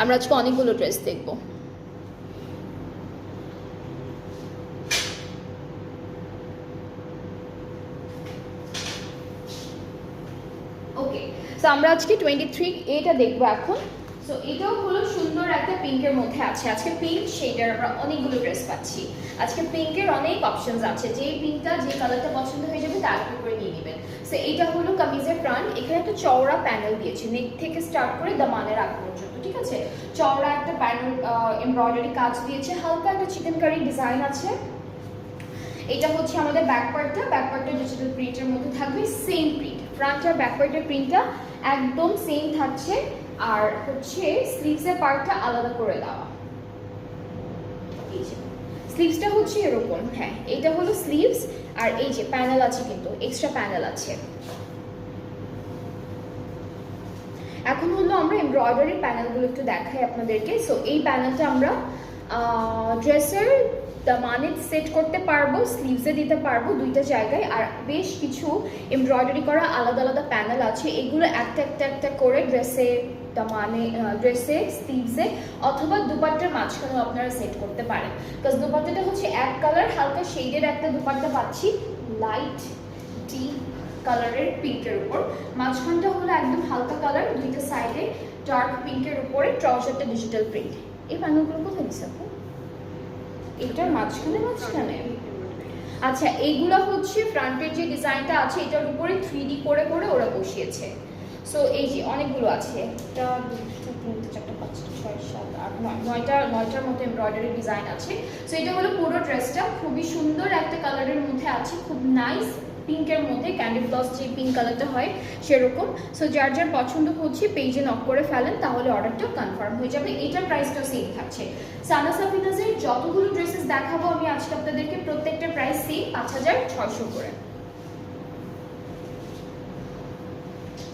আমরা আজকে অনেকগুলো ড্রেস দেখবো। ওকে, সো আমরা আজকে 23A দেখবো এখন। সো এটাও হলো সুন্দর একটা পিঙ্কের মধ্যে আছে। আজকে পিঙ্ক শেডের আমরা অনেকগুলো ড্রেস পাচ্ছি। আজকে পিঙ্কের অনেক অপশনস আছে, যেই পিঙ্কটা যে কালারটা পছন্দ হয়ে যাবে তার করে নিয়ে নেবেন। সো এইটা হলো কামিজের ফ্রন্ট। এখানে একটা চওড়া প্যানেল দিয়েছে নেক থেকে স্টার্ট করে দামানের আগ পর্যন্ত, ঠিক আছে। চওড়া একটা প্যানেল এমব্রয়ডারি কাজ দিয়েছে, হালকা একটা চিকেন কারি ডিজাইন আছে। এটা হচ্ছে আমাদের ব্যাক পার্টটা ডিজিটাল প্রিন্টের মধ্যে থাকবে, সেম প্রিন্ট। ফ্রন্ট আর ব্যাক পার্টের প্রিন্টটা একদম সেম থাকছে, আর হচ্ছে স্লিভসের পার্টটা আলাদা করে দেওয়া। স্লিভসটা হচ্ছে এরকম, হ্যাঁ এটা হলো স্লিভস, আর এই যে প্যানেল আছে, কিন্তু এক্সট্রা প্যানেল আছে। এখন হলো আমরা এমব্রয়ডারি প্যানেলগুলো একটু দেখাই আপনাদেরকে। সো এই প্যানেলটা আমরা ড্রেসের দামানে সেট করতে পারবো, স্লিভসে দিতে পারবো, দুইটা জায়গায়। আর বেশ কিছু এমব্রয়ডারি করা আলাদা আলাদা প্যানেল আছে, এগুলো একটা একটা একটা করে ড্রেসে দামানে, ড্রেসে, স্লিভসে অথবা দুপাট্টার মাঝখানেও আপনারা সেট করতে পারেন। বিকজ দুপাট্টাটা হচ্ছে এক কালার, হালকা শেডের একটা দুপাট্টা পাচ্ছি, লাইট ডিপ কালারের পিঙ্কের উপর। মাঝখানটা হলো একদম হালকা কালার, দুইটা সাইডে ডার্ক পিঙ্কের উপরে, ট্রাউজারটা ডিজিটাল প্রিন্ট। এই প্যানেলগুলো কোথায় দিচ্ছে আপু? এটার মাঝখানে। আচ্ছা, এইগুলো হচ্ছে ফ্রন্টের যে ডিজাইনটা আছে এটার উপরে 3D করে করে ওরা বসিয়েছে। সো এই যে অনেকগুলো আছে, একটা দুটো তিনটে চারটে পাঁচটা ছয় সাত আট নয়টার মতো এমব্রয়ডারি ডিজাইন আছে। সো এটা হলো পুরো ড্রেসটা, খুবই সুন্দর একটা কালারের মধ্যে আছে, খুব নাইস পিঙ্কের মধ্যে, ক্যান্ডি ফ্লস যে পিঙ্ক কালারটা হয় সেরকম। সো যার যার পছন্দ হচ্ছে পেজে নক করে ফেলেন, তাহলে অর্ডারটা কনফার্ম হয়ে যাবে। এটার প্রাইসটাও সেম থাকছে। সানা সাফিনাজের যতগুলো ড্রেসেস দেখাবো আমি আজকে আপনাদেরকে প্রত্যেকটা প্রাইস সেম 5600 করে।